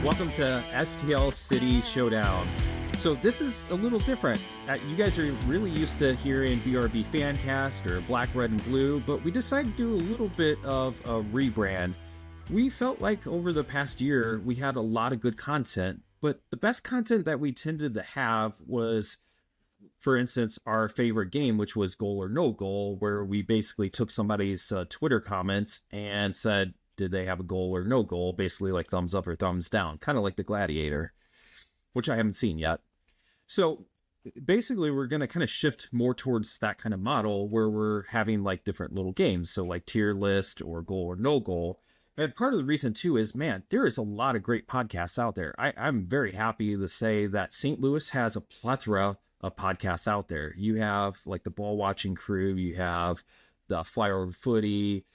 Welcome to STL City Showdown. So this is a little different. You guys are really used to hearing BRBFancast or Black, Red, and Blue, but we decided to do a little bit of a rebrand. We felt like over the past year, we had a lot of good content, but the best content that we tended to have was, for instance, our favorite game, which was Goal or No Goal, where we basically took somebody's Twitter comments and said, did they have a goal or no goal? Basically like thumbs up or thumbs down, kind of like the Gladiator, which I haven't seen yet. So basically we're going to kind of shift more towards that kind of model where we're having like different little games. So like tier list or goal or no goal. And part of the reason too is, man, there is a lot of great podcasts out there. I'm very happy to say that St. Louis has a plethora of podcasts out there. You have like the Ball Watching Crew, you have the Flyover Footy,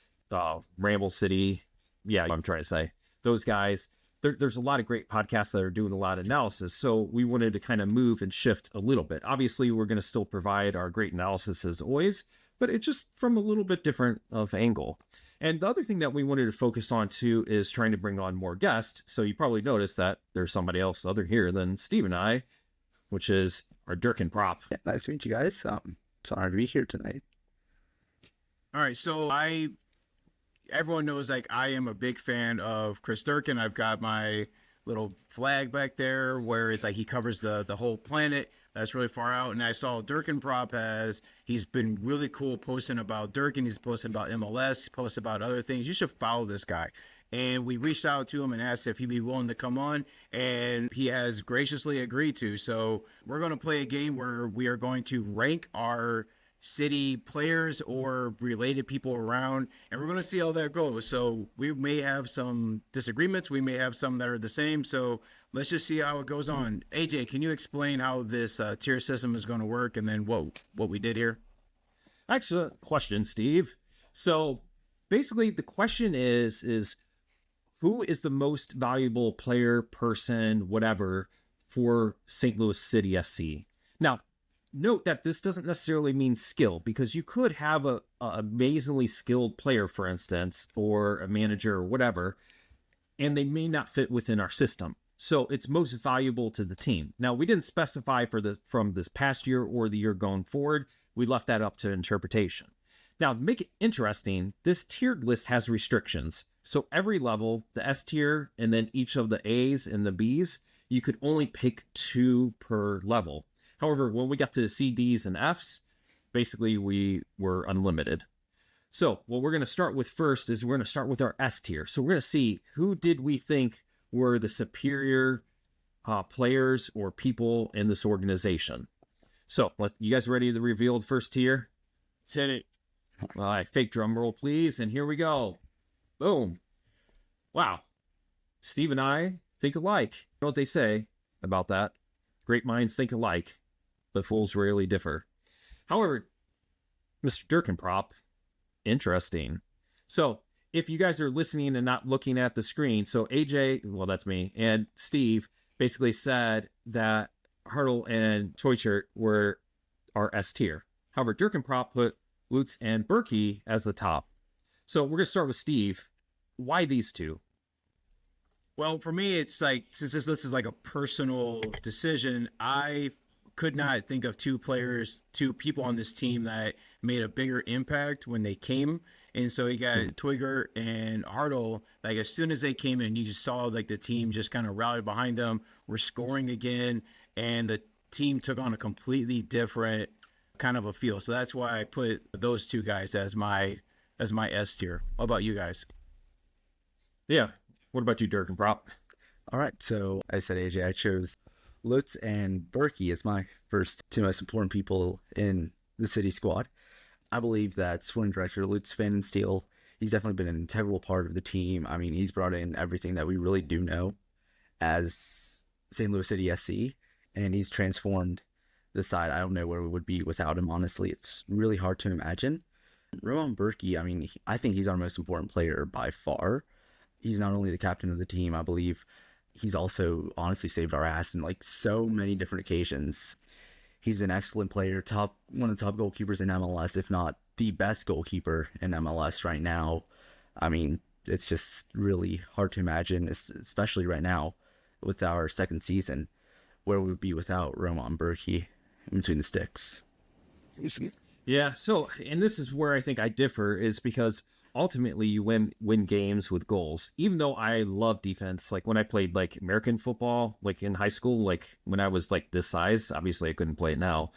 Ramble City. Yeah, I'm trying to say those guys. There's a lot of great podcasts that are doing a lot of analysis. So we wanted to kind of move and shift a little bit. Obviously, we're going to still provide our great analysis as always, but it's just from a little bit different of angle. And the other thing that we wanted to focus on too is trying to bring on more guests. So you probably noticed that there's somebody else other here than Steve and I, which is our Dirk and Prop. Yeah, nice to meet you guys. It's an honor to be here tonight. All right, so everyone knows like I am a big fan of Chris Durkin. I've got my little flag back there where it's like he covers the whole planet. That's really far out. And I saw Durkin Prop he's been really cool posting about Durkin. He's posting about MLS, he posts about other things. You should follow this guy. And we reached out to him and asked if he'd be willing to come on, and he has graciously agreed to. So we're going to play a game where we are going to rank our city players or related people around, and we're going to see how that goes. So we may have some disagreements, we may have some that are the same, so let's just see how it goes on. AJ, can you explain how this tier system is going to work and then what we did here? Excellent question, Steve. So basically the question is who is the most valuable player, person, whatever for St. Louis City SC? Now, note that this doesn't necessarily mean skill, because you could have a amazingly skilled player, for instance, or a manager or whatever, and they may not fit within our system. So it's most valuable to the team. Now, we didn't specify from this past year or the year going forward. We left that up to interpretation. Now, to make it interesting, this tiered list has restrictions. So every level, the S tier, and then each of the A's and the B's, you could only pick 2 per level. However, when we got to the C, D's, and F's, basically we were unlimited. So what we're going to start with first is we're going to start with our S tier. So we're going to see who did we think were the superior players or people in this organization. So you guys ready to reveal the first tier? Hit it. All right, fake drum roll, please. And here we go. Boom. Wow. Steve and I think alike. You know what they say about that? Great minds think alike, but fools rarely differ. However, Mr. Durkin Prop, interesting. So if you guys are listening and not looking at the screen, so AJ, well, that's me, and Steve basically said that Hartle and Toyshirt were our S tier. However, Durkin Prop put Lutz and Berkey as the top. So we're going to start with Steve. Why these two? Well, for me, it's like, since this is like a personal decision, I could not think of two people on this team that made a bigger impact when they came. And so you got Twigger and Hartle. Like, as soon as they came in, you just saw like the team just kind of rallied behind them. We're scoring again, and the team took on a completely different kind of a feel. So that's why I put those two guys as my S tier. What about you guys? Yeah. What about you, Dirk and Prop? All right, so I said AJ. I chose Lutz and Berkey as my first 2 most important people in the city squad. I believe that sporting director Lutz Van Steel, he's definitely been an integral part of the team. I mean, he's brought in everything that we really do know as St. Louis City SC, and he's transformed the side. I don't know where we would be without him, honestly. It's really hard to imagine. Roman Berkey, I mean, I think he's our most important player by far. He's not only the captain of the team, I believe he's also honestly saved our ass in like so many different occasions. He's an excellent player, one of the top goalkeepers in MLS, if not the best goalkeeper in MLS right now. I mean, it's just really hard to imagine, especially right now, with our second season, where we would be without Roman Berkey in between the sticks. Yeah, so, and this is where I think I differ, is because ultimately you win games with goals. Even though I love defense, like when I played like American football, like in high school, like when I was like this size, obviously I couldn't play it now.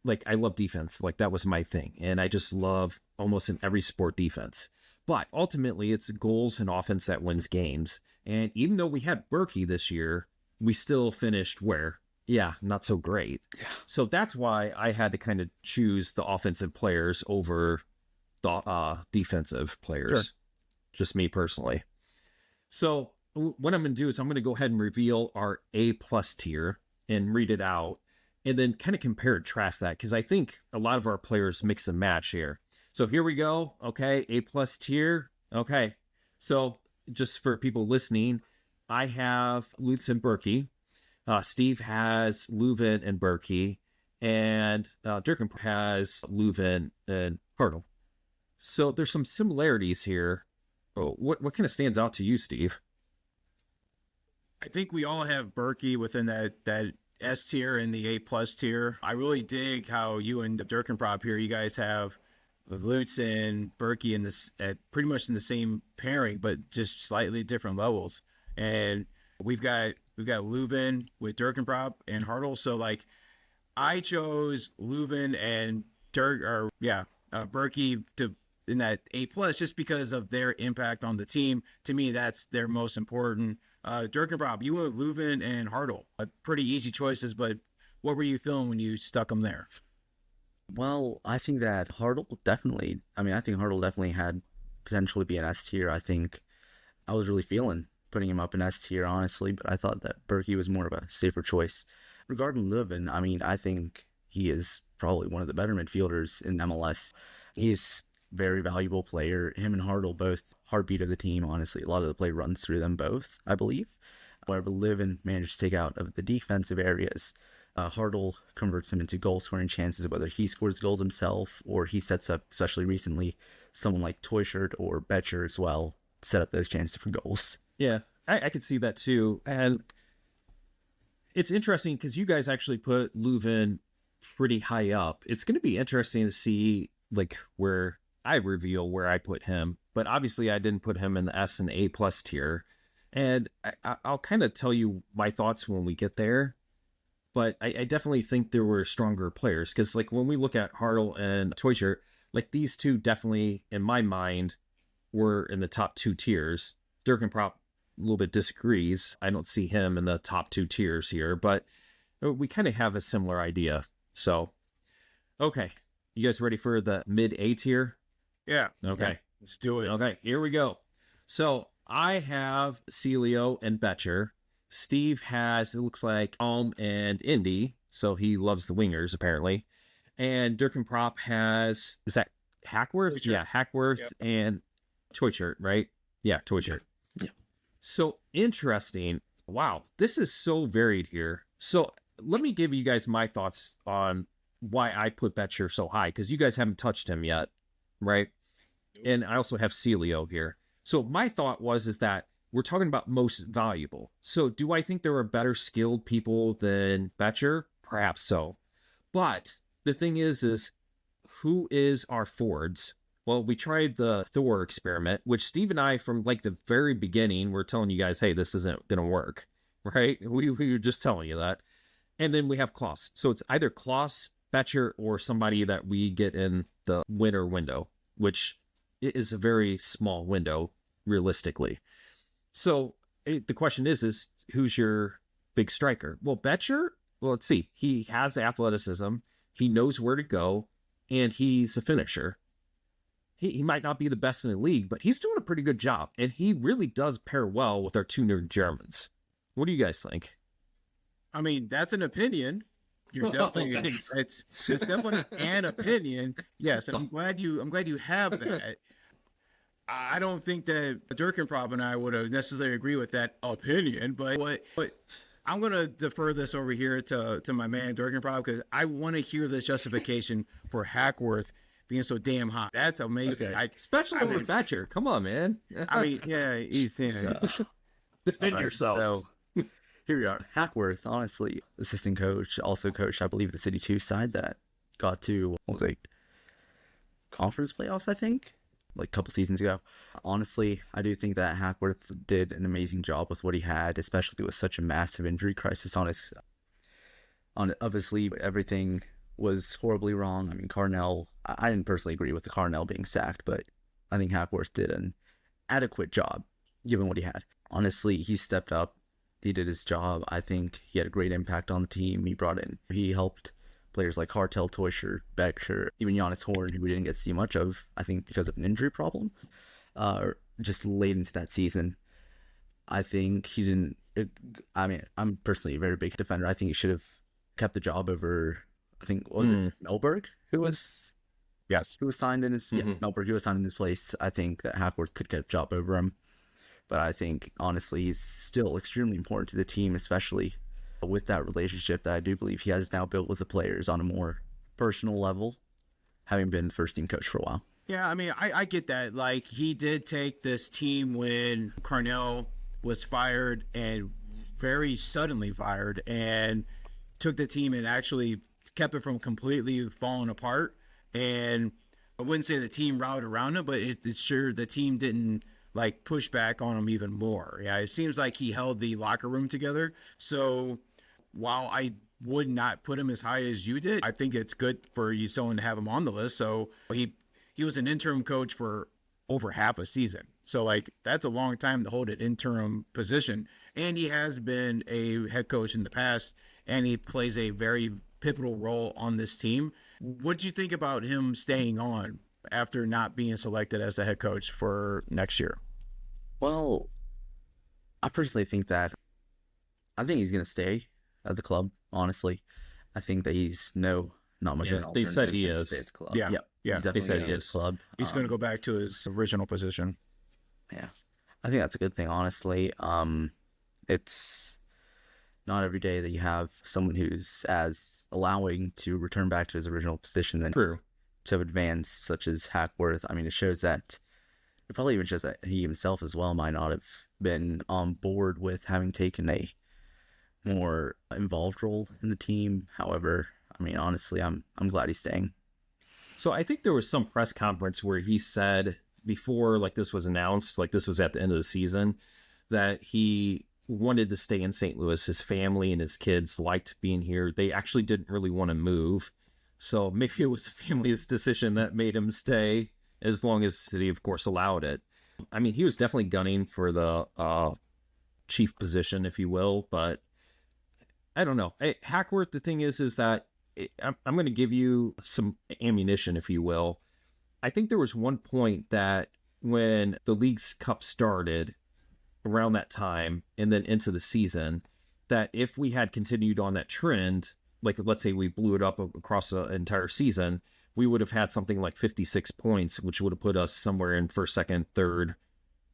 Like I love defense, like that was my thing, and I just love almost in every sport defense. But ultimately, it's goals and offense that wins games. And even though we had Berkey this year, we still finished where? Yeah, not so great. Yeah. So that's why I had to kind of choose the offensive players over the defensive players. Sure. Just me personally. So what I'm going to do is I'm going to go ahead and reveal our A+ tier and read it out, and then kind of compare and contrast that, because I think a lot of our players mix and match here. So here we go. Okay, A+ tier. Okay, so just for people listening, I have Lutz and Berkey. Steve has Leuven and Berkey, and Durkin has Leuven and Hartle. So there's some similarities here. Oh, what kind of stands out to you, Steve? I think we all have Berkey within that S tier and the A+ tier. I really dig how you and Durkenprop here, you guys have Lutz and Berkey in this at pretty much in the same pairing, but just slightly different levels. And we've got Leuven with Durkenprop and Hartle. So like I chose Leuven and Berkey to in that A+ just because of their impact on the team. To me, that's their most important. Durkenprop, you went with Leuven and Hartle. Pretty easy choices, but what were you feeling when you stuck them there? Well, I think that Hartle definitely had potential to be an S tier. I think I was really feeling putting him up in S tier, honestly, but I thought that Berkey was more of a safer choice. Regarding Leuven, I think he is probably one of the better midfielders in MLS. He's a very valuable player. Him and Hartle, both heartbeat of the team, honestly. A lot of the play runs through them both, I believe. However, Leuven managed to take out of the defensive areas. Hartle converts him into goal-scoring chances, whether he scores goals himself or he sets up, especially recently, someone like Toyshirt or Betcher as well, set up those chances for goals. Yeah, I could see that too. And it's interesting because you guys actually put Leuven pretty high up. It's going to be interesting to see like where I reveal where I put him. But obviously I didn't put him in the S and A+ tier. And I'll kind of tell you my thoughts when we get there. But I definitely think there were stronger players, because like when we look at Hartle and Toyshirt, like these two definitely, in my mind, were in the top 2 tiers. Durkenprop a little bit disagrees. I don't see him in the top 2 tiers here, but we kind of have a similar idea. So, okay. You guys ready for the mid A tier? Yeah. Okay. Yeah, let's do it. Okay, here we go. So I have Celio and Betcher. Steve has, it looks like, and Indy, so he loves the wingers, apparently. And Durkenprop has, is that Hackworth? Toyshirt. Yeah, Hackworth. Yep. And Toyshirt, right? Yeah, Toyshirt. Yeah. So interesting. Wow, this is so varied here. So let me give you guys my thoughts on why I put Betcher so high, because you guys haven't touched him yet, right? And I also have Celio here. So my thought is that we're talking about most valuable. So do I think there are better skilled people than Betcher? Perhaps so. But the thing is who is our forwards? Well, we tried the Thor experiment, which Steve and I, from like the very beginning, were telling you guys, hey, this isn't going to work, right? We were just telling you that. And then we have Klaus. So it's either Klaus, Betcher, or somebody that we get in the winter window, which is a very small window, realistically. So the question is who's your big striker? Well, Betcher, well, let's see. He has athleticism. He knows where to go, and he's a finisher. He might not be the best in the league, but he's doing a pretty good job, and he really does pair well with our 2 new Germans. What do you guys think? I mean, that's an opinion. You're definitely it's definitely an opinion. Yes, and I'm glad you have that. I don't think that Durkenprop and I would have necessarily agree with that opinion, but I'm going to defer this over here to my man Durkenprop, because I want to hear this justification for Hackworth being so damn hot. That's amazing. Okay. Especially over Betcher. Come on, man. I mean, yeah, he's defend yourself. So here we are. Hackworth, honestly, assistant coach, also coached, I believe, the City 2 side that got to, what was it, conference playoffs, I think, like a couple seasons ago. Honestly, I do think that Hackworth did an amazing job with what he had, especially with such a massive injury crisis on his sleeve. Everything was horribly wrong. I mean, Carnell, I didn't personally agree with the Carnell being sacked, but I think Hackworth did an adequate job given what he had. Honestly, he stepped up. He did his job. I think he had a great impact on the team. He helped players like Hartel, Teuscher, Becher, even Giannis Horn, who we didn't get to see much of, I think because of an injury problem, just late into that season. I think he didn't, I'm personally a very big defender. I think he should have kept the job over, I think, what was it Melberg, who was signed in his, Melberg, who was signed in his place. I think that Hackworth could get a job over him. But I think, honestly, he's still extremely important to the team, especially with that relationship that I do believe he has now built with the players on a more personal level, having been the first team coach for a while. Yeah, I mean, I get that. Like, he did take this team when Carnell was fired, and very suddenly fired, and took the team and actually kept it from completely falling apart. And I wouldn't say the team rallied around him, but it's sure the team didn't like push back on him even more. Yeah, it seems like he held the locker room together. So while I would not put him as high as you did, I think it's good for you someone to have him on the list. So he was an interim coach for over half a season. So like that's a long time to hold an interim position. And he has been a head coach in the past, and he plays a very pivotal role on this team. What did you think about him staying on after not being selected as the head coach for next year? Well, I personally think he's going to stay at the club, honestly. I think that he's not much of an they alternative. said he is. At the club. Yeah. He's definitely They said gonna he stay at is. the club. He's going to go back to his original position. Yeah, I think that's a good thing, honestly. It's not every day that you have someone who's as allowing to return back to his original position than True. to advance, such as Hackworth. I mean, it probably even shows that he himself as well might not have been on board with having taken a more involved role in the team. However, I mean, honestly, I'm glad he's staying. So I think there was some press conference where he said before, like this was announced, like this was at the end of the season, that he wanted to stay in St. Louis. His family and his kids liked being here. They actually didn't really want to move. So maybe it was the family's decision that made him stay, as long as the city, of course, allowed it. I mean, he was definitely gunning for the chief position, if you will, but I don't know. Hackworth, the thing is that I'm going to give you some ammunition, if you will. I think there was one point that when the League's Cup started around that time and then into the season, that if we had continued on that trend, like let's say we blew it up across the entire season, we would have had something like 56 points, which would have put us somewhere in first, second, third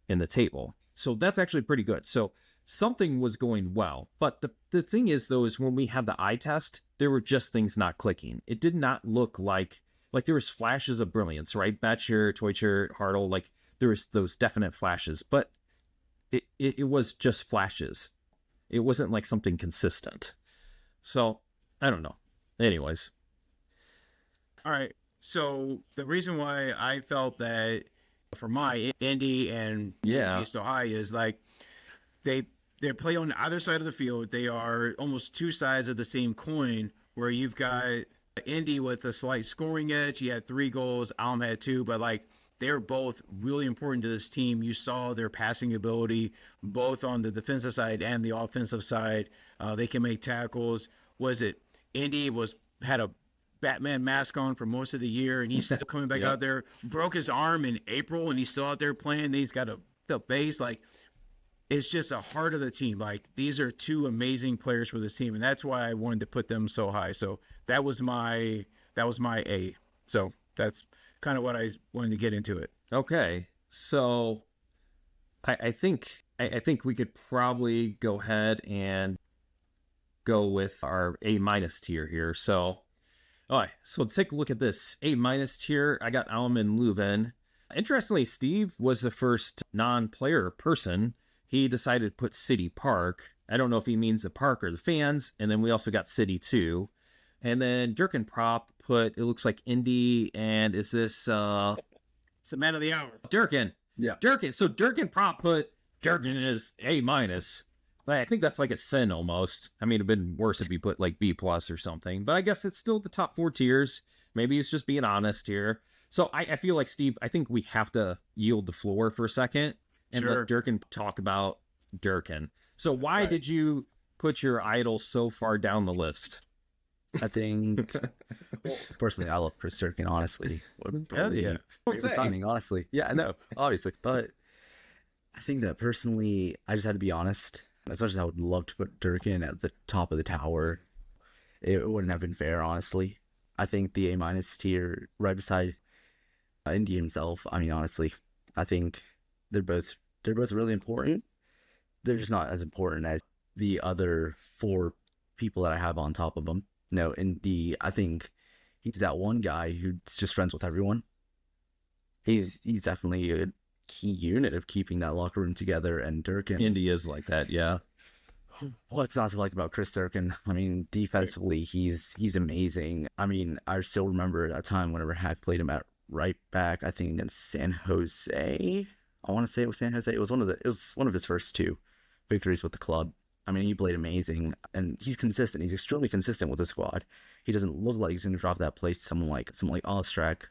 in the table. So that's actually pretty good. So something was going well. But the thing is, though, is when we had the eye test, there were just things not clicking. It did not look like there was flashes of brilliance, right? Batcher, Teuscher, Hartel, like there was those definite flashes, but it was just flashes. It wasn't like something consistent. So I don't know. Anyways. All right. So the reason why I felt that for my Indy and Indy so high is like they play on either side of the field. They are almost two sides of the same coin, where you've got Indy with a slight scoring edge. He had 3 goals. Alm had 2, but like they're both really important to this team. You saw their passing ability both on the defensive side and the offensive side. They can make tackles. Indy had a Batman mask on for most of the year, and he's still coming back out there. Broke his arm in April, and he's still out there playing. He's got a base. Like, it's just a heart of the team. Like, these are 2 amazing players for this team, and that's why I wanted to put them so high. So that was my A. So that's kind of what I wanted to get into it. Okay, so I think we could probably go ahead and go with our A- tier here. So, all right, so let's take a look at this A- tier. I got Alm and Leuven. Interestingly, Steve was the first non-player person he decided to put City Park. I don't know if he means the park or the fans. And then we also got City 2. And then Dirk and Prop put, it looks like Indy, and is this It's the man of the hour. Durkin? Yeah. Durkin. So Dirk and Prop put Durkin is A-. But I think that's like a sin almost. I mean, it'd been worse if you put like B+ or something. But I guess it's still the top 4 tiers. Maybe he's just being honest here. So I feel like, Steve, I think we have to yield the floor for a second and let Durkin talk about Durkin. So why did you put your idol so far down the list? I think, personally, I love Chris Durkin, honestly. Favorite timing, honestly. Yeah, I know, obviously. But I think that personally, I just had to be honest. As much as I would love to put Durkin at the top of the tower, it wouldn't have been fair, honestly. I think the A- tier, right beside Indy himself, I mean, honestly, I think they're both really important. They're just not as important as the other 4 people that I have on top of them. No, Indy, I think he's that one guy who's just friends with everyone. He's definitely a key unit of keeping that locker room together, and Durkin. Indy is like that, yeah. What's not to like about Chris Durkin? I mean, defensively, he's amazing. I mean, I still remember a time whenever Hack played him at right back, I think against San Jose. I want to say it was San Jose. It was one of his first 2 victories with the club. I mean, he played amazing, and he's consistent. He's extremely consistent with the squad. He doesn't look like he's going to drop that place to someone like Ostrak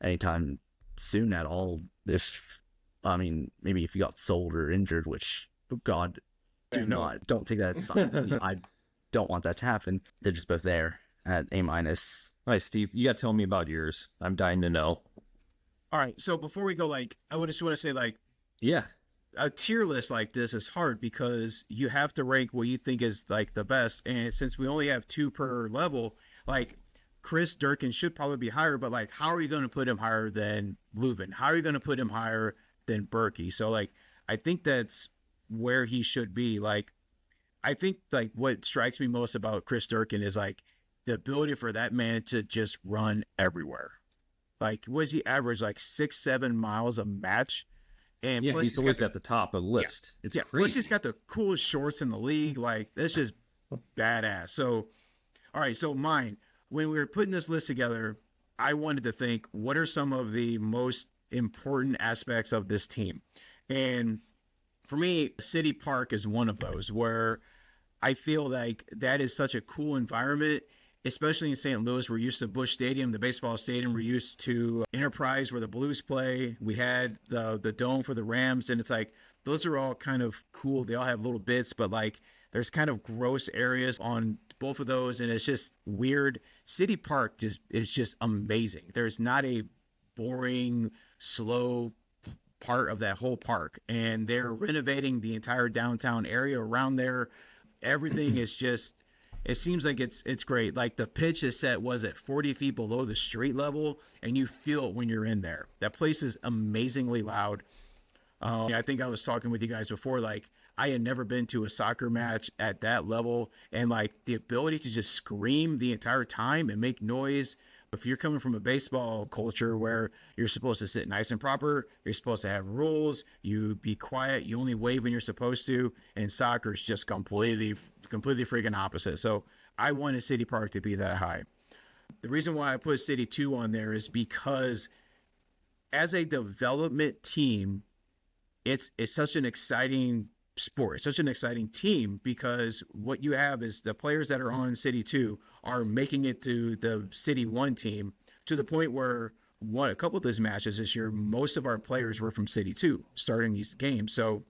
anytime soon at all. Maybe if he got sold or injured, which, oh God, don't take that as a sign. I don't want that to happen. They're just both there at A-. All right, Steve, you got to tell me about yours. I'm dying to know. All right, so before we go, I would just want to say, yeah, a tier list like this is hard because you have to rank what you think is the best. And since we only have 2 per level, Chris Durkin should probably be higher, but how are you going to put him higher than Leuven? How are you going to put him higher than Berkey? So I think that's where he should be. I think what strikes me most about Chris Durkin is the ability for that man to just run everywhere. What does he average? 6-7 miles a match? And yeah, he's always at the top of the list. Yeah, it's crazy. Plus he's got the coolest shorts in the league. That's just badass. So, all right. So mine, when we were putting this list together, I wanted to think, what are some of the most important aspects of this team? And for me, City Park is one of those where I feel like that is such a cool environment. Especially in St. Louis, we're used to Busch Stadium, the baseball stadium. We're used to Enterprise, where the Blues play. We had the Dome for the Rams, and it's those are all kind of cool. They all have little bits, but there's kind of gross areas on both of those, and it's just weird. City Park is just amazing. There's not a boring, slow part of that whole park, and they're renovating the entire downtown area around there. Everything is just... It seems like it's great. The pitch is set, was it 40 feet below the street level, and you feel it when you're in there. That place is amazingly loud. I think I was talking with you guys before, I had never been to a soccer match at that level, and the ability to just scream the entire time and make noise. If you're coming from a baseball culture where you're supposed to sit nice and proper, you're supposed to have rules, you be quiet, you only wave when you're supposed to, and soccer is just completely freaking opposite. So I wanted City Park to be that high. The reason why I put City 2 on there is because as a development team, it's such an exciting sport. It's such an exciting team because what you have is the players that are on City 2 are making it to the City 1 team to the point where a couple of those matches this year, most of our players were from City 2 starting these games. So,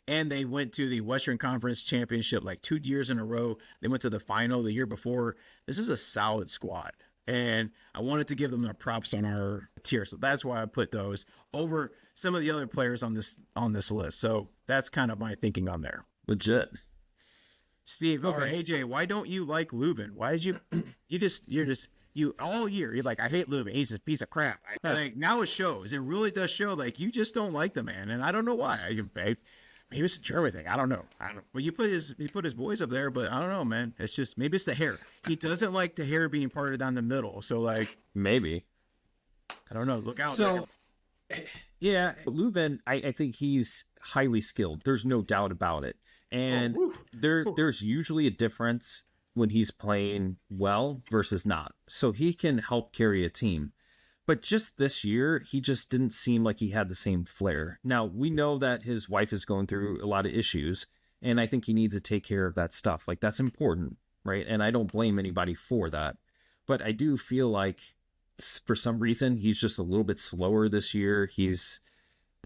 and they went to the Western Conference Championship 2 years in a row. They went to the final the year before. This is a solid squad. And I wanted to give them their props on our tier. So that's why I put those over some of the other players on this list. So that's kind of my thinking on there. Legit. Steve, okay, AJ, why don't you like Leuven? Why did you all year, you're I hate Leuven. He's a piece of crap. Now it shows. It really does show you just don't like the man. And I don't know why. Maybe it's a German thing. I don't know. Well, he put his boys up there, but I don't know, man. It's just, maybe it's the hair. He doesn't like the hair being parted down the middle. So maybe. I don't know. Look out. So Yeah, Leuven, I think he's highly skilled. There's no doubt about it. And there's usually a difference when he's playing well versus not. So he can help carry a team. But just this year, he just didn't seem like he had the same flair. Now, we know that his wife is going through a lot of issues, and I think he needs to take care of that stuff. Like, that's important, right? And I don't blame anybody for that. But I do feel like for some reason, he's just a little bit slower this year. He's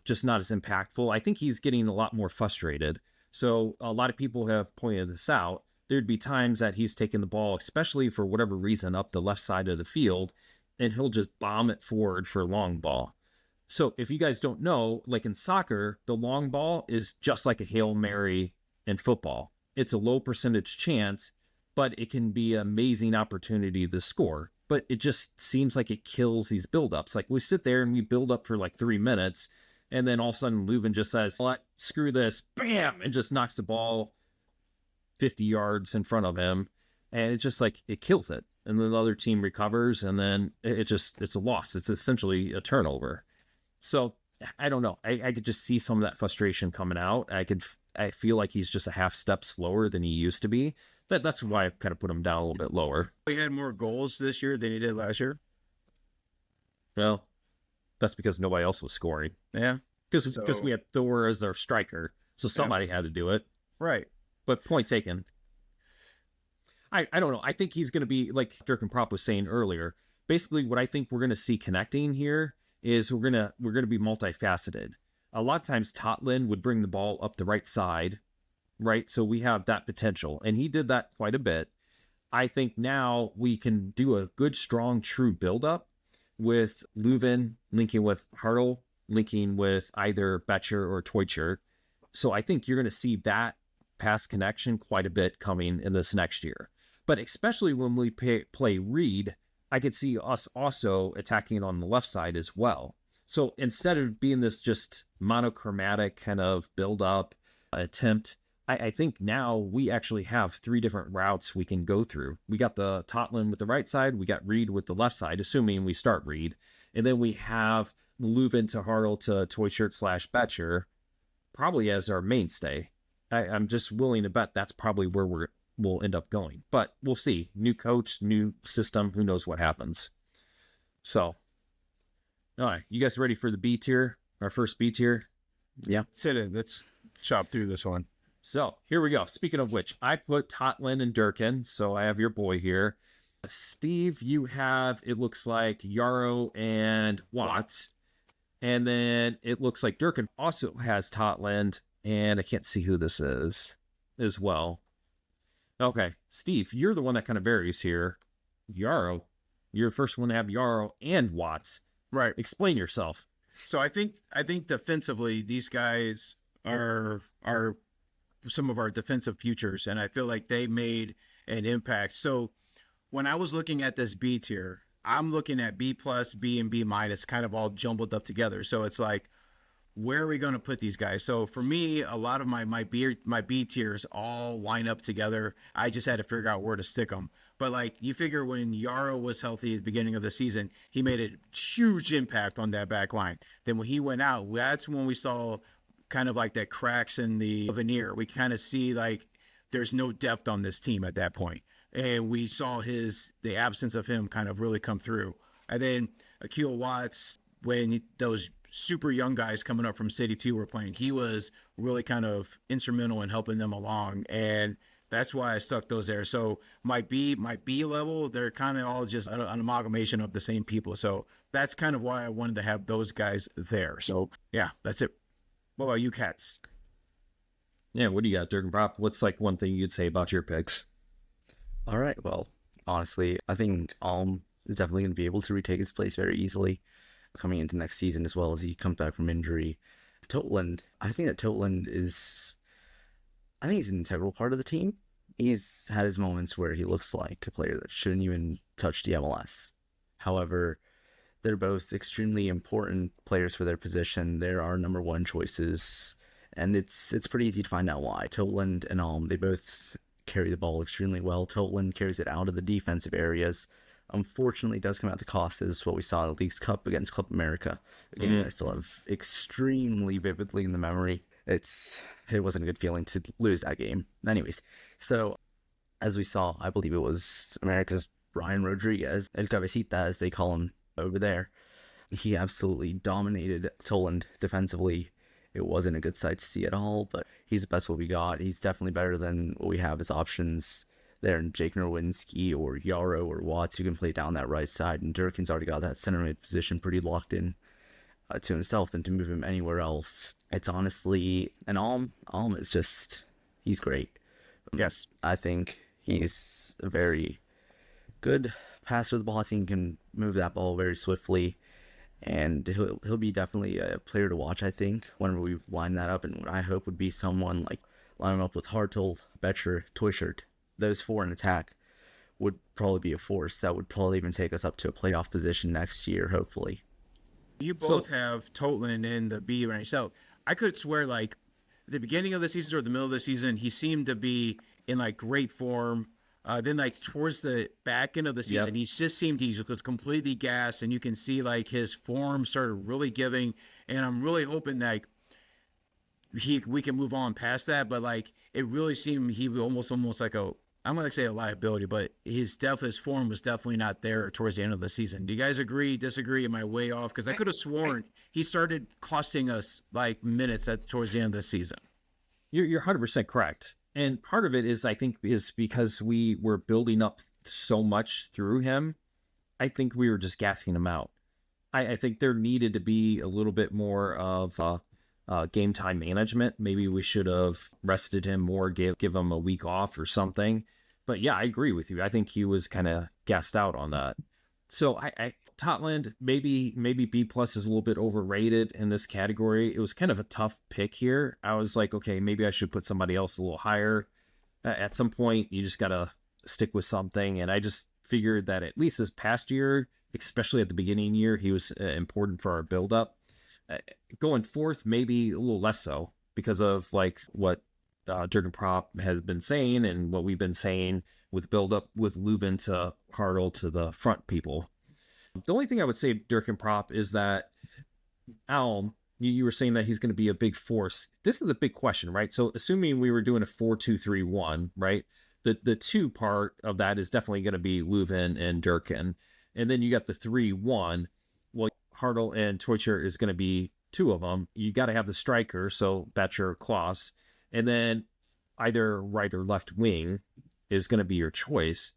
just not as impactful. I think he's getting a lot more frustrated. So a lot of people have pointed this out. There'd be times that he's taking the ball, especially for whatever reason, up the left side of the field, and he'll just bomb it forward for a long ball. So if you guys don't know, like in soccer, the long ball is just like a Hail Mary in football. It's a low percentage chance, but it can be an amazing opportunity to score. But it just seems like it kills these buildups. Like we sit there and we build up for like 3 minutes, and then all of a sudden Leuven just says, "What? Screw this," bam, and just knocks the ball 50 yards in front of him. And it's just like, it kills it. And then the other team recovers, and then it's a loss. It's essentially a turnover. So I don't know. I could just see some of that frustration coming out. I feel like he's just a half step slower than he used to be. That's why I kind of put him down a little bit lower. He had more goals this year than he did last year. Well, that's because nobody else was scoring. Yeah. Because we had Thor as our striker. So somebody had to do it. Right. But point taken. I don't know. I think he's going to be, like Dirk and Prop was saying earlier, basically what I think we're going to see connecting here is we're going to be multifaceted. A lot of times Totland would bring the ball up the right side, right? So we have that potential. And he did that quite a bit. I think now we can do a good, strong, true build-up with Leuven linking with Hartl, linking with either Betcher or Teutsch. So I think you're going to see that pass connection quite a bit coming in this next year. But especially when we play Reed, I could see us also attacking it on the left side as well. So instead of being this just monochromatic kind of build-up attempt, I think now we actually have 3 different routes we can go through. We got the Totland with the right side, we got Reed with the left side, assuming we start Reed, and then we have Leuven to Hartl to Teutsch/Betcher, probably as our mainstay. I'm just willing to bet that's probably where we'll end up going. But we'll see. New coach, new system, who knows what happens. So, all right, you guys ready for the B tier? Our first B tier? Yeah. Sit in. Let's chop through this one. So, here we go. Speaking of which, I put Totland and Durkin, so I have your boy here. Steve, you have, it looks like, Yarrow and Watts. And then it looks like Durkin also has Totland, and I can't see who this is as well. Okay, Steve, you're the one that kind of varies here. Yarrow, you're the first one to have Yarrow and Watts. Right. Explain yourself. So I think defensively, these guys are some of our defensive futures, and I feel like they made an impact. So when I was looking at this B tier, I'm looking at B plus, B, and B minus kind of all jumbled up together. So it's like, where are we going to put these guys? So for me, a lot of my B tiers all line up together. I just had to figure out where to stick them. But like, you figure when Yarrow was healthy at the beginning of the season, he made a huge impact on that back line. Then when he went out, that's when we saw kind of like that cracks in the veneer. We kind of see like there's no depth on this team at that point. And we saw the absence of him kind of really come through. And then Akil Watts, when those super young guys coming up from City 2 were playing, he was really kind of instrumental in helping them along. And that's why I stuck those there. So my B level, they're kind of all just an amalgamation of the same people. So that's kind of why I wanted to have those guys there. So yeah, that's it. What about you, Cats? Yeah, what do you got, Dirk and Prop? What's like one thing you'd say about your picks? All right. Well, honestly, I think Alm is definitely going to be able to retake his place very easily coming into next season, as well as he comes back from injury. Totland, I think he's an integral part of the team. He's had his moments where he looks like a player that shouldn't even touch the MLS. However, they're both extremely important players for their position. They're our number 1 choices, and it's pretty easy to find out why. Totland and Alm, they both carry the ball extremely well. Totland carries it out of the defensive areas unfortunately does come out to cost is what we saw in the League's Cup against Club America. A game I still have extremely vividly in the memory. It wasn't a good feeling to lose that game. Anyways, so as we saw, I believe it was America's Ryan Rodriguez, El Cabecita as they call him over there. He absolutely dominated Toland defensively. It wasn't a good sight to see at all, but he's the best what we got. He's definitely better than what we have as options there in Jake Nerwinski or Yarrow or Watts who can play down that right side. And Durkin's already got that center mid position pretty locked in to himself than to move him anywhere else. It's honestly, and Alm is just, he's great. Yes. I think he's a very good passer of the ball. I think he can move that ball very swiftly. And he'll be definitely a player to watch, I think, whenever we line that up. And what I hope would be someone like line him up with Hartel, Betcher, Toyshirt. Those four in attack would probably be a force that would probably even take us up to a playoff position next year, hopefully. You both have Totland in the B range. So I could swear, like, the beginning of the season or the middle of the season, he seemed to be in, like, great form. Then, like, towards the back end of the season, he just seemed he was completely gassed, and you can see, like, his form started really giving. And I'm really hoping that we can move on past that. But, like, it really seemed he was almost like I'm going to say a liability, but his form was definitely not there towards the end of the season. Do you guys agree, disagree? Am I way off? Because I could have sworn he started costing us, like, minutes towards the end of the season. You're 100% correct. And part of it is, I think, is because we were building up so much through him. I think we were just gassing him out. I think there needed to be a little bit more of game time management. Maybe we should have rested him more, give him a week off or something. But yeah, I agree with you. I think he was kind of gassed out on that. So Totland, maybe B plus is a little bit overrated in this category. It was kind of a tough pick here. I was like, okay, maybe I should put somebody else a little higher. At some point, you just got to stick with something. And I just figured that at least this past year, especially at the beginning year, he was important for our buildup. Going forth, maybe a little less so because of like what Jurgen Prop has been saying and what we've been saying with build-up with Leuven to Hartle to the front people. The only thing I would say, Jurgen Prop, is that Alm, you were saying that he's going to be a big force. This is a big question, right? So assuming we were doing a 4-2-3-1, right? The two part of that is definitely going to be Leuven and Durkin. And then you got the 3-1. Well, Hartle and Teutsch is going to be two of them. You got to have the striker, so Betcher, Klaus. And then either right or left wing is going to be your choice.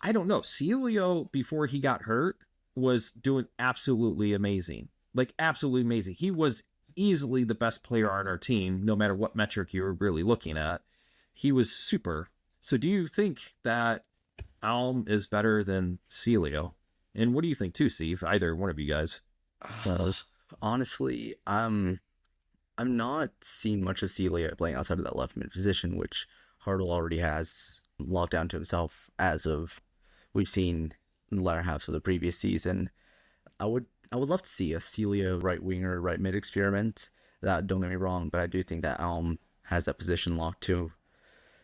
I don't know. Celio, before he got hurt, was doing absolutely amazing. Like, absolutely amazing. He was easily the best player on our team, no matter what metric you were really looking at. He was super. So do you think that Alm is better than Celio? And what do you think too, Steve? Either one of you guys. Honestly, I'm not seeing much of Celio playing outside of that left mid position, which Hartle already has locked down to himself as of we've seen in the latter half of the previous season. I would love to see a Celio right winger, right mid experiment. That, don't get me wrong, but I do think that Alm has that position locked too.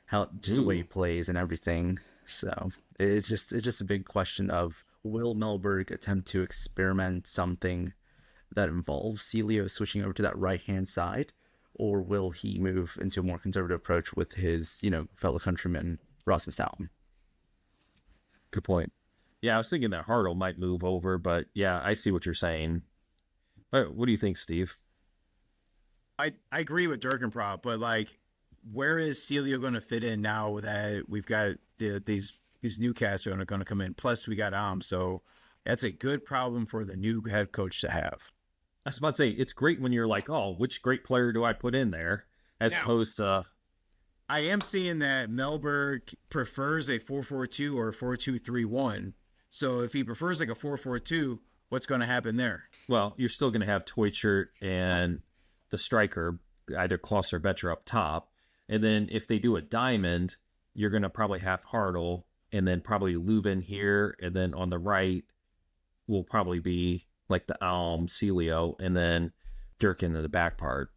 How just the way he plays and everything. So it's just a big question of, will Melberg attempt to experiment something that involves Celio switching over to that right hand side, or will he move into a more conservative approach with his, fellow countryman Rasmus Alm? Good point. Yeah, I was thinking that Hartle might move over, but yeah, I see what you're saying. What do you think, Steve? I agree with Durkenprop, but like, where is Celio going to fit in now that we've got these new cats are going to come in? Plus, we got Alm, so that's a good problem for the new head coach to have. I was about to say, it's great when you're like, oh, which great player do I put in there? As opposed to... I am seeing that Melberg prefers a 4-4-2 or a 4-2-3-1. So if he prefers like a 4-4-2, what's going to happen there? Well, you're still going to have Teutsch and the striker, either Klaus or Betcher up top. And then if they do a diamond, you're going to probably have Hartle and then probably Leuven here. And then on the right will probably be like the Alm, Celio, and then Durkin in the back part.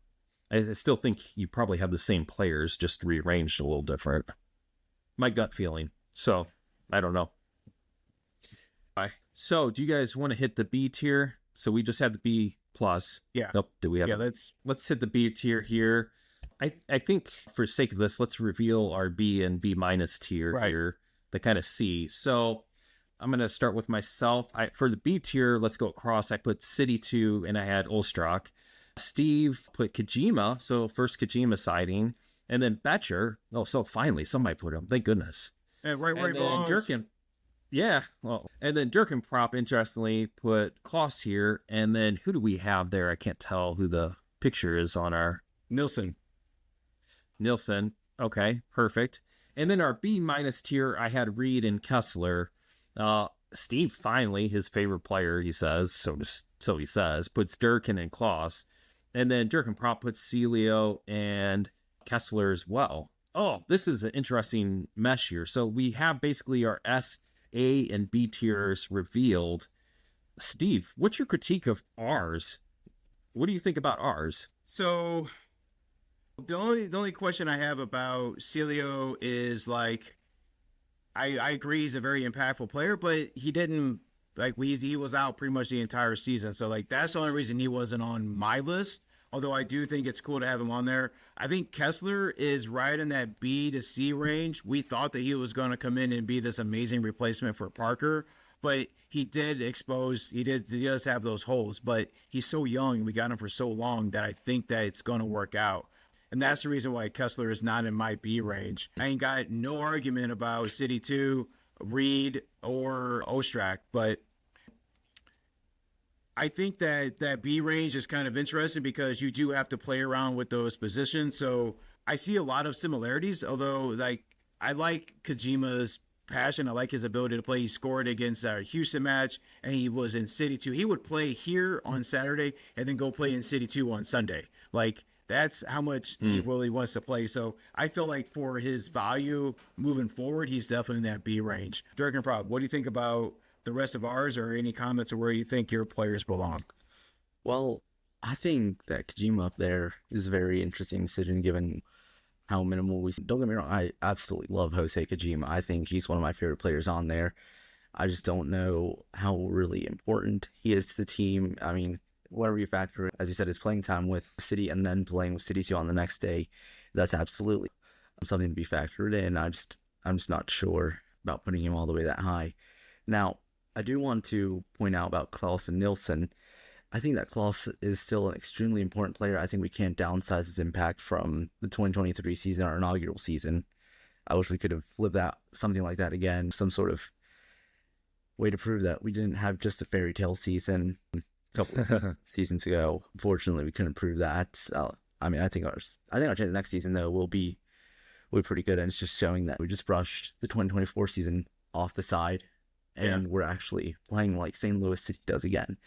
I still think you probably have the same players, just rearranged a little different. My gut feeling. So, I don't know. So, do you guys want to hit the B tier? So we just had the B plus. Yeah. Nope. Do we have? Yeah, let's hit the B tier here. I think for sake of this, let's reveal our B and B minus tier here, the kind of C. So I'm gonna start with myself. For the B tier, let's go across. I put City 2 and I had Ostrak. Steve put Kojima, so first Kojima sighting, and then Betcher. Oh, so finally somebody put him. Thank goodness. right where And it then belongs. Durkin. Yeah, well, and then Durkin Prop, interestingly, put Klaus here, and then who do we have there? I can't tell who the picture is on our Nilsson. Okay, perfect. And then our B minus tier, I had Reed and Kessler. Steve finally, his favorite player, he says, so he says, puts Durkin and Klaus, and then Durkin Prop puts Celio and Kessler as well. Oh, this is an interesting mesh here. So we have basically our S, A, and B tiers revealed. Steve, what's your critique of ours? What do you think about ours? So the only question I have about Celio is like, I agree he's a very impactful player, but he didn't he was out pretty much the entire season. So like that's the only reason he wasn't on my list. Although I do think it's cool to have him on there. I think Kessler is right in that B to C range. We thought that he was going to come in and be this amazing replacement for Parker, but he does have those holes, but he's so young. We got him for so long that I think that it's going to work out. And that's the reason why Kessler is not in my B range. I ain't got no argument about City 2, Reed, or Ostrak, but I think that B range is kind of interesting because you do have to play around with those positions. So I see a lot of similarities, although I like Kojima's passion. I like his ability to play. He scored against our Houston match, and he was in City 2. He would play here on Saturday and then go play in City 2 on Sunday. That's how much he really wants to play. So I feel like for his value moving forward, he's definitely in that B range. Durkin Prop, what do you think about the rest of ours, or any comments of where you think your players belong? Well, I think that Kojima up there is a very interesting decision given how minimal we see. Don't get me wrong, I absolutely love Jose Kojima. I think he's one of my favorite players on there. I just don't know how really important he is to the team. I mean, whatever you factor in, as you said, his playing time with City and then playing with City 2 on the next day, that's absolutely something to be factored in. I'm just not sure about putting him all the way that high. Now, I do want to point out about Klaus and Nilsson. I think that Klaus is still an extremely important player. I think we can't downsize his impact from the 2023 season, our inaugural season. I wish we could have lived out something like that again, some sort of way to prove that we didn't have just a fairy tale season a couple of seasons ago. Unfortunately, we couldn't prove that. I think our next season though will be pretty good, and it's just showing that we just brushed the 2024 season off the side, and we're actually playing like St. Louis City does again.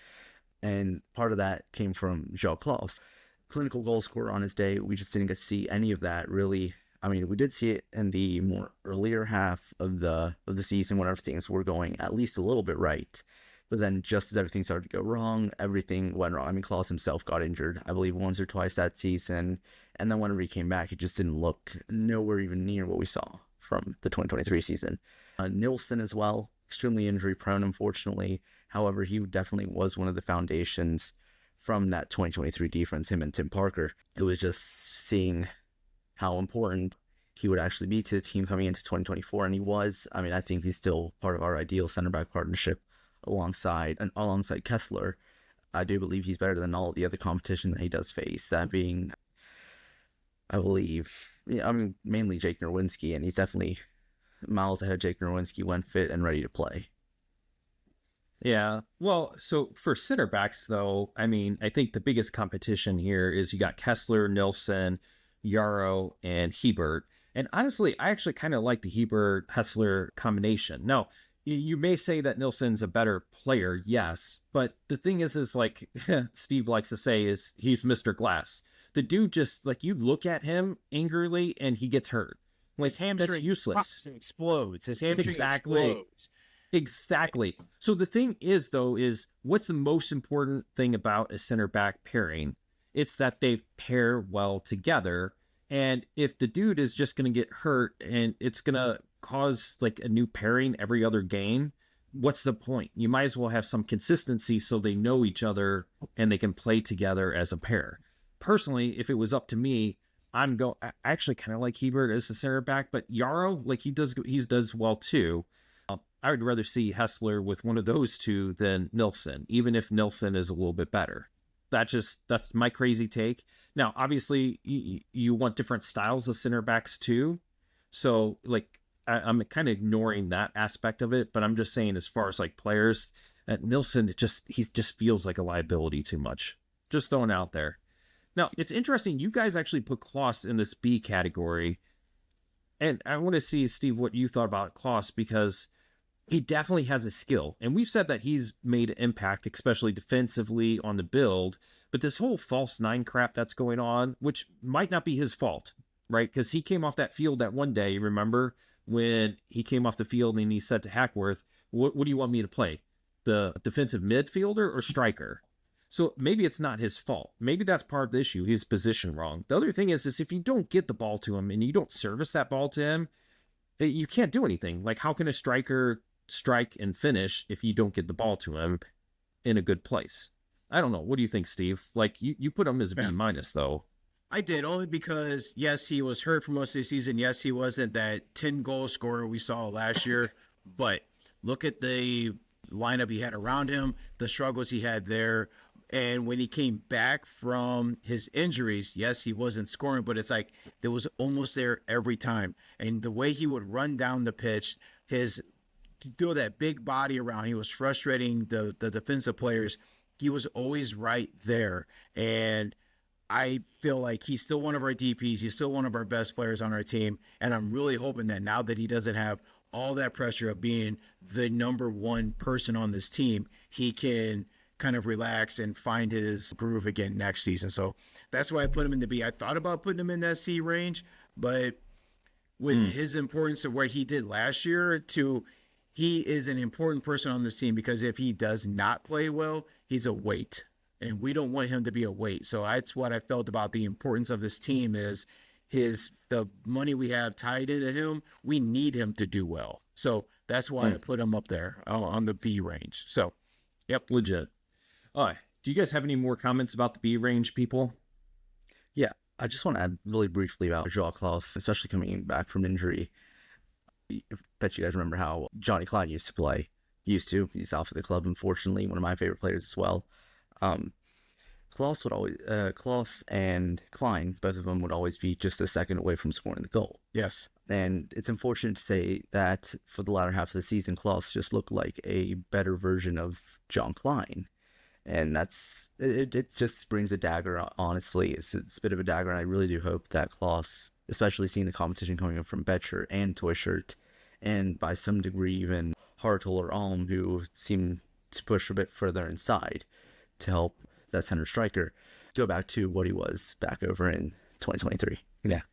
And part of that came from João Klaus. Clinical goal scorer on his day. We just didn't get to see any of that, really. I mean, we did see it in the more earlier half of the season when things were going at least a little bit right. But then just as everything started to go wrong, everything went wrong. I mean, Klaus himself got injured, I believe, once or twice that season. And then whenever he came back, he just didn't look nowhere even near what we saw from the 2023 season. Nilsson as well, extremely injury prone, unfortunately. However, he definitely was one of the foundations from that 2023 defense, him and Tim Parker. It was just seeing how important he would actually be to the team coming into 2024, and he was. I mean, I think he's still part of our ideal center back partnership alongside Kessler. I do believe he's better than all of the other competition that he does face, that being, I believe, mainly Jake Nerwinski, and he's definitely miles ahead of Jake Nerwinski when fit and ready to play. Yeah. Well, so for center backs, though, I mean, I think the biggest competition here is you got Kessler, Nilsson, Yarrow, and Hebert. And honestly, I actually kind of like the Hebert-Kessler combination. Now, you may say that Nilsson's a better player, yes. But the thing is like Steve likes to say, is he's Mr. Glass. The dude just, like, you look at him angrily and he gets hurt. Like, his hamstring that's useless. pops and explodes. His hamstring explodes. Exactly. So the thing is, though, is what's the most important thing about a center back pairing? It's that they pair well together. And if the dude is just going to get hurt and it's going to cause like a new pairing every other game, what's the point? You might as well have some consistency so they know each other and they can play together as a pair. Personally, if it was up to me, I actually kind of like Hebert as a center back, but Yarrow, like he does well too. I would rather see Hessler with one of those two than Nilsson, even if Nilsson is a little bit better. That's my crazy take. Now, obviously, you want different styles of center backs too. So, like, I'm kind of ignoring that aspect of it, but I'm just saying, as far as like players, Nilsson, he just feels like a liability too much. Just throwing it out there. Now, it's interesting. You guys actually put Klaus in this B category, and I want to see, Steve, what you thought about Klaus, because he definitely has a skill. And we've said that he's made an impact, especially defensively on the build. But this whole false nine crap that's going on, which might not be his fault, right? Because he came off that field that one day, remember, when he came off the field and he said to Hackworth, what do you want me to play? The defensive midfielder or striker? So maybe it's not his fault. Maybe that's part of the issue. He's positioned wrong. The other thing is if you don't get the ball to him and you don't service that ball to him, you can't do anything. Like, how can a striker strike and finish if you don't get the ball to him in a good place? I don't know. What do you think, Steve? Like, you put him as a B minus, though. I did, only because, yes, he was hurt for most of the season. Yes, he wasn't that 10-goal scorer we saw last year. But look at the lineup he had around him, the struggles he had there. And when he came back from his injuries, yes, he wasn't scoring, but it's like there was almost there every time. And the way he would run down the pitch, throw that big body around, he was frustrating the defensive players. He was always right there. And I feel like he's still one of our DPs. He's still one of our best players on our team. And I'm really hoping that now that he doesn't have all that pressure of being the number one person on this team, he can kind of relax and find his groove again next season. So that's why I put him in the B. I thought about putting him in that C range, but with his importance of what he did last year, he is an important person on this team, because if he does not play well, he's a weight, and we don't want him to be a weight. So that's what I felt about the importance of this team is the money we have tied into him. We need him to do well. So that's why I put him up there on the B range. So, yep. Legit. All right. Do you guys have any more comments about the B range, people? Yeah, I just want to add really briefly about Joao Klaus, especially coming back from injury. I bet you guys remember how Johnny Klein used to play. He's out for the club, unfortunately, one of my favorite players as well. Klaus and Klein, both of them would always be just a second away from scoring the goal. Yes. And it's unfortunate to say that for the latter half of the season, Klaus just looked like a better version of John Klein. And it just brings a dagger, honestly. It's a bit of a dagger, and I really do hope that Klaus, especially seeing the competition coming up from Betcher and Toyshirt, and by some degree even Hartl or Alm, who seem to push a bit further inside to help that center striker go back to what he was back over in 2023. Yeah.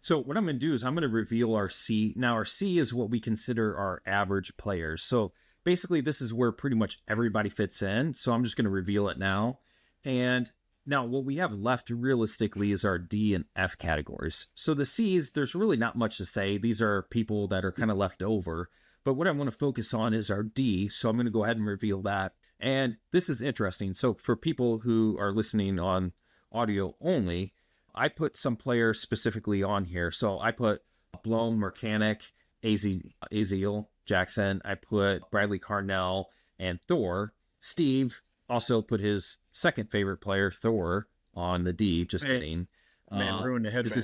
So what I'm going to do is I'm going to reveal our C. Now, our C is what we consider our average players. So basically, this is where pretty much everybody fits in. So I'm just going to reveal it now. And now what we have left realistically is our D and F categories. So the C's, there's really not much to say. These are people that are kind of left over. But what I want to focus on is our D. So I'm going to go ahead and reveal that. And this is interesting. So for people who are listening on audio only, I put some players specifically on here. So I put Blom, Mechanic, Aziel Jackson. I put Bradley Carnell and Thor. Steve also put his second favorite player, Thor, on the D. Just kidding. Man, ruined the headband.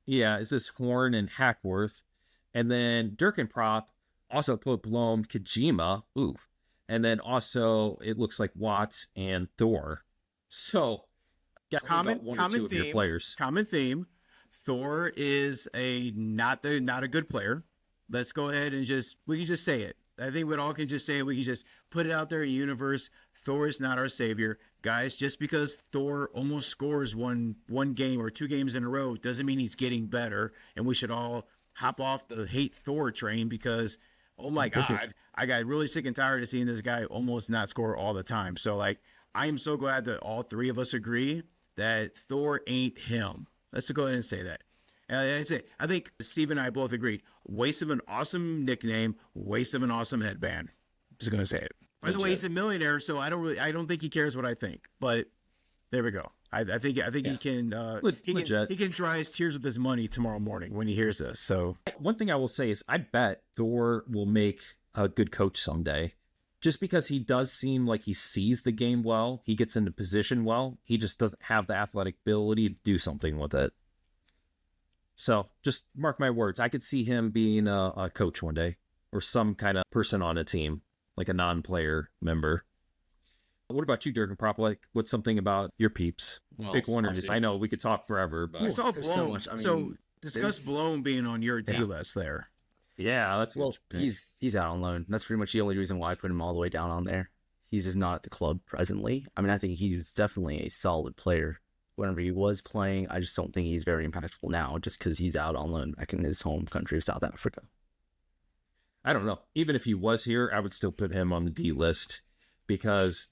Is this Horn and Hackworth? And then Dirkenprop also put Blom, Kojima. Ooh. And then also it looks like Watts and Thor. So common theme. Thor is not a good player. Let's go ahead and we can just say it. I think we all can just say it. We can just put it out there in the universe. Thor is not our savior. Guys, just because Thor almost scores one game or 2 games in a row doesn't mean he's getting better. And we should all hop off the hate Thor train, because, oh my God, I got really sick and tired of seeing this guy almost not score all the time. So, I am so glad that all 3 of us agree that Thor ain't him. Let's go ahead and say that. And I think Steve and I both agreed. Waste of an awesome nickname, waste of an awesome headband. Just gonna say it. By the way, he's a millionaire, so I don't think he cares what I think. But there we go. I think he can he can dry his tears with his money tomorrow morning when he hears this. So one thing I will say is I bet Thor will make a good coach someday. Just because he does seem like he sees the game well, he gets into position well, he just doesn't have the athletic ability to do something with it. So just mark my words, I could see him being a coach one day, or some kind of person on a team, like a non-player member. What about you, Dirk and Prop? Like, what's something about your peeps? Well, Pick one or just, I know we could talk forever, but I saw there's so Blown. much. I mean, So discuss there's- Blown being on your D list there. yeah, that's Well, he's out on loan. That's pretty much the only reason why I put him all the way down on there. He's just not at the club presently. I mean, I think he's definitely a solid player. Whenever he was playing, I just don't think he's very impactful now, just because he's out on loan back in his home country of South Africa. I don't know. Even if he was here, I would still put him on the D list because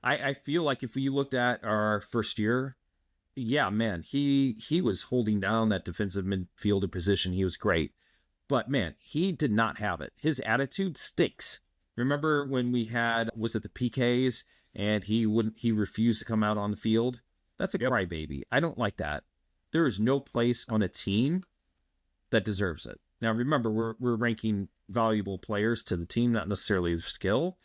I feel like if we looked at our first year, yeah, man, he was holding down that defensive midfielder position. He was great. But man, he did not have it. His attitude stinks. Remember when we had, was it the PKs, and he refused to come out on the field? That's a crybaby. I don't like that. There is no place on a team that deserves it. Now remember, we're ranking valuable players to the team, not necessarily their skill,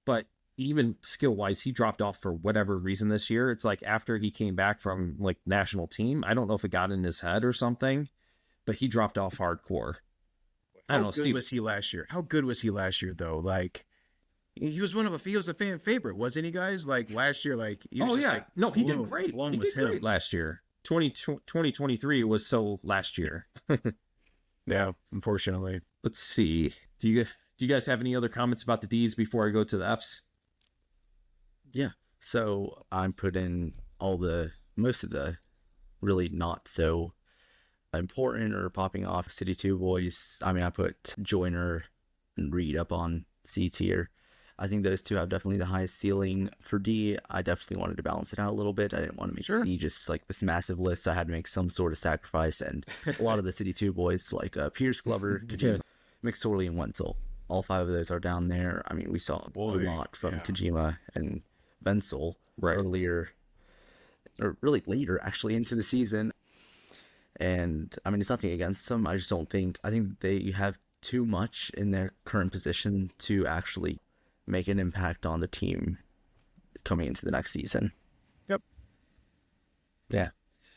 but even skill-wise, he dropped off for whatever reason this year. It's like after he came back from like national team, I don't know if it got in his head or something, but he dropped off hardcore. I don't know, How good was he last year? How good was he last year, though? Like, he was he was a fan favorite, wasn't he, guys? Like, last year, like, he was no, he did great. Blown He was did great last year. 2023 was so last year. Yeah, unfortunately. Let's see. Do you guys have any other comments about the D's before I go to the F's? Yeah. So I put in most of the really not so important or popping off City 2 boys. I mean, I put Joyner and Reed up on C tier. I think those two have definitely the highest ceiling. For D, I definitely wanted to balance it out a little bit. I didn't want to make C just like this massive list. So I had to make some sort of sacrifice. And a lot of the City 2 boys, like Pierce, Glover, Kojima, McSorley, and Wenzel, all five of those are down there. I mean, we saw a lot from Kojima and Wenzel earlier, or really later, actually, into the season. And I mean, it's nothing against them. I think they have too much in their current position to actually make an impact on the team coming into the next season. Yep. Yeah.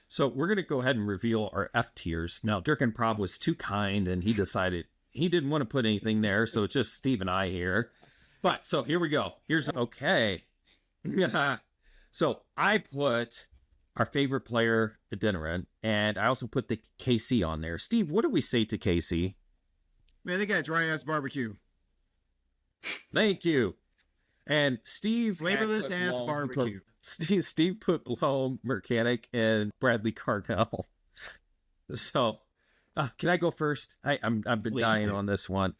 So we're going to go ahead and reveal our F tiers. Now, Dirk and Prob was too kind and he decided he didn't want to put anything there. So it's just Steve and I here. But so here we go. Okay. So I put our favorite player, Adeniran, and I also put the KC on there. Steve, what do we say to KC? Man, they got dry ass barbecue. Thank you. And Steve, flavorless ass barbecue. Steve put Blow, Mechanic, and Bradley Carnell. So, can I go first? I've been dying on this one.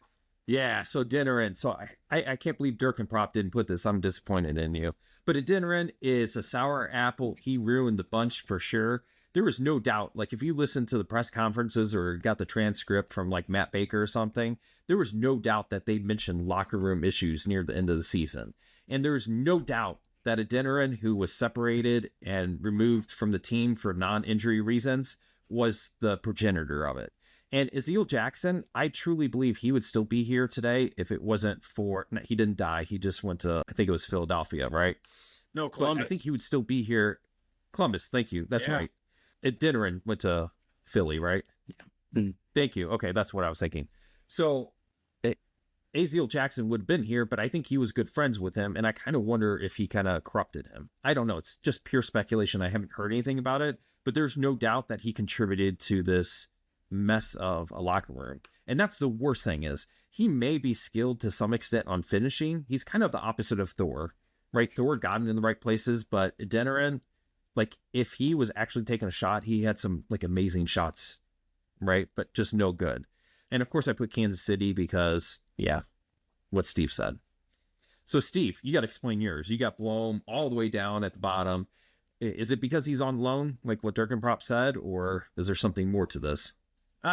Yeah. So Adeniran. So I can't believe Dirk and Prop didn't put this. I'm disappointed in you. But Adeniran is a sour apple. He ruined the bunch for sure. There was no doubt. Like if you listen to the press conferences or got the transcript from like Matt Baker or something, there was no doubt that they mentioned locker room issues near the end of the season. And there's no doubt that Adeniran, who was separated and removed from the team for non-injury reasons, was the progenitor of it. And Ezeal Jackson, I truly believe he would still be here today if it wasn't for, he didn't die. He just went to, I think it was Philadelphia, right? No, Columbus. I think he would still be here. Columbus, thank you. That's right. Adeniran went to Philly, right? Yeah. Thank you. Okay, that's what I was thinking. So Ezeal Jackson would have been here, but I think he was good friends with him, and I kind of wonder if he kind of corrupted him. I don't know. It's just pure speculation. I haven't heard anything about it, but there's no doubt that he contributed to this mess of a locker room. And that's the worst thing is he may be skilled to some extent on finishing. He's kind of the opposite of Thor, right? Thor got him in the right places, but Adeniran, like if he was actually taking a shot, he had some like amazing shots, right? But just no good. And of course I put Kansas City because, yeah, what Steve said. So Steve, you got to explain yours. You got Blom all the way down at the bottom. Is it because he's on loan, like what Dirk and Prop said, or is there something more to this?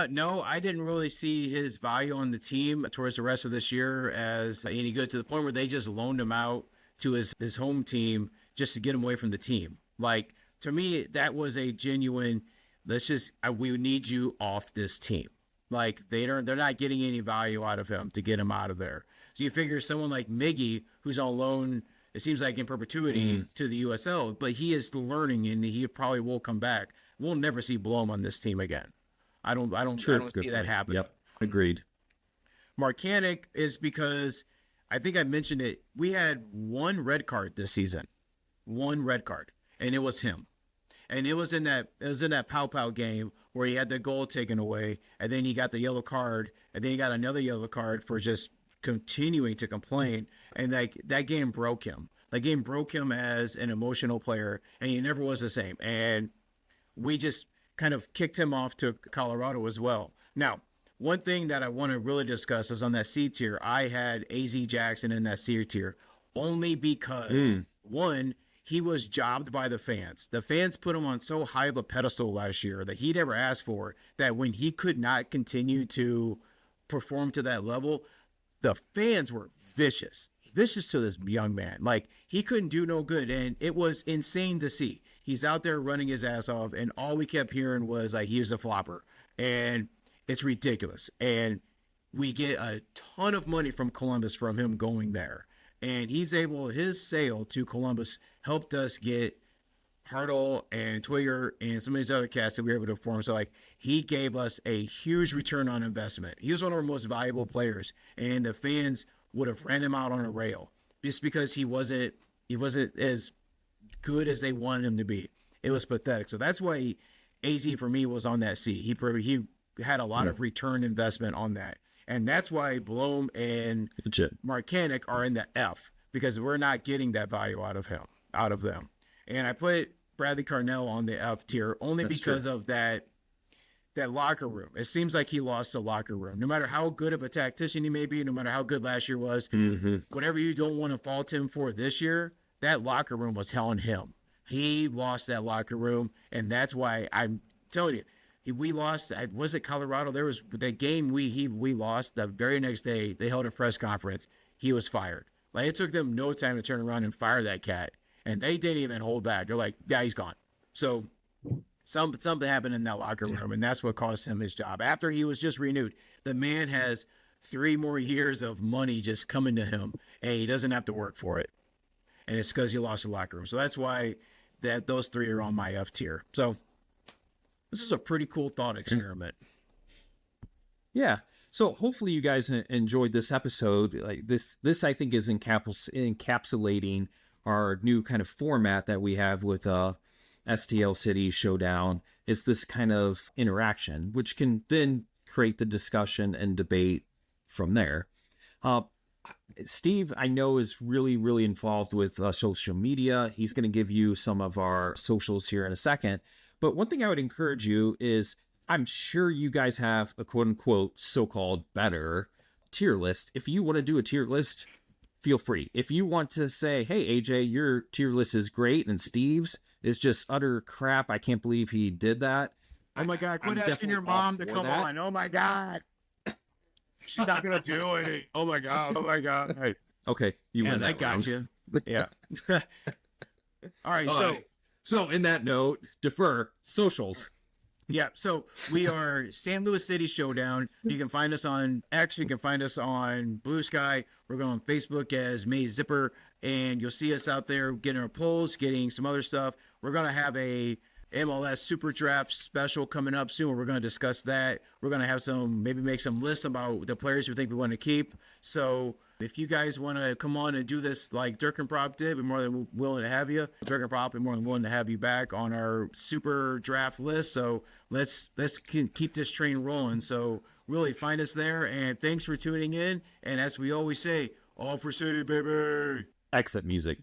No, I didn't really see his value on the team towards the rest of this year as any good, to the point where they just loaned him out to his home team just to get him away from the team. Like, to me, that was a genuine, we need you off this team. Like, they're not getting any value out of him to get him out of there. So you figure someone like Miggy, who's on loan, it seems like in perpetuity to the USL, but he is learning and he probably will come back. We'll never see Blom on this team again. I don't see that happening. Yep, agreed. Marcanic is because I think I mentioned it. We had one red card this season, one red card, and it was him. And it was in that Pow game where he had the goal taken away, and then he got the yellow card, and then he got another yellow card for just continuing to complain. And that game broke him. That game broke him as an emotional player, and he never was the same. And we just kind of kicked him off to Colorado as well. Now, one thing that I want to really discuss is on that C tier, I had AZ Jackson in that C tier only because, one, he was jobbed by the fans. The fans put him on so high of a pedestal last year that he never asked for, that when he could not continue to perform to that level, the fans were vicious to this young man. Like, he couldn't do no good, and it was insane to see. He's out there running his ass off, and all we kept hearing was like, he was a flopper, and it's ridiculous. And we get a ton of money from Columbus from him going there, and his sale to Columbus helped us get Hartle and Twigger and some of these other cats that we were able to form. So, like, he gave us a huge return on investment. He was one of our most valuable players, and the fans would have ran him out on a rail just because he wasn't as good as they wanted him to be. It was pathetic. So that's why AZ for me was on that C. He had a lot of return investment on that. And that's why Blom and Marcanic are in the F, because we're not getting that value out of them. And I put Bradley Carnell on the F tier only because of that locker room. It seems like he lost the locker room. No matter how good of a tactician he may be, no matter how good last year was, whatever you don't want to fault him for this year, that locker room was telling him. He lost that locker room, and that's why I'm telling you, we lost. Was it Colorado? There was that game we lost. The very next day, they held a press conference. He was fired. Like, it took them no time to turn around and fire that cat, and they didn't even hold back. They're like, yeah, he's gone. So something happened in that locker room, and that's what cost him his job. After he was just renewed, the man has 3 more years of money just coming to him, and he doesn't have to work for it. And it's because he lost the locker room. So that's why those 3 are on my F tier. So this is a pretty cool thought experiment. Yeah. So hopefully you guys enjoyed this episode. Like this I think is encapsulating our new kind of format that we have with STL City Showdown. It's this kind of interaction, which can then create the discussion and debate from there. Steve, I know, is really, really involved with social media. He's going to give you some of our socials here in a second. But one thing I would encourage you is, I'm sure you guys have a quote unquote so-called better tier list. If you want to do a tier list, feel free. If you want to say, hey, AJ, your tier list is great and Steve's is just utter crap, I can't believe he did that. Oh my God, quit asking your mom to come on. Oh my God. She's not going to do it. Oh my God. Hey. Okay. You win that I got you. Yeah. All right. So in that note, defer socials. Yeah. So we are St. Louis City Showdown. You can find us on Blue Sky. We're going on Facebook as May Zipper, and you'll see us out there getting our polls, getting some other stuff. We're going to have a MLS Super Draft special coming up soon. We're going to discuss that. We're going to have make some lists about the players we think we want to keep. So if you guys want to come on and do this like Dirk and Prop did, we're more than willing to have you. Dirk and Prop, we're more than willing to have you back on our Super Draft list. So let's keep this train rolling. So really find us there. And thanks for tuning in. And as we always say, all for City, baby. Exit music.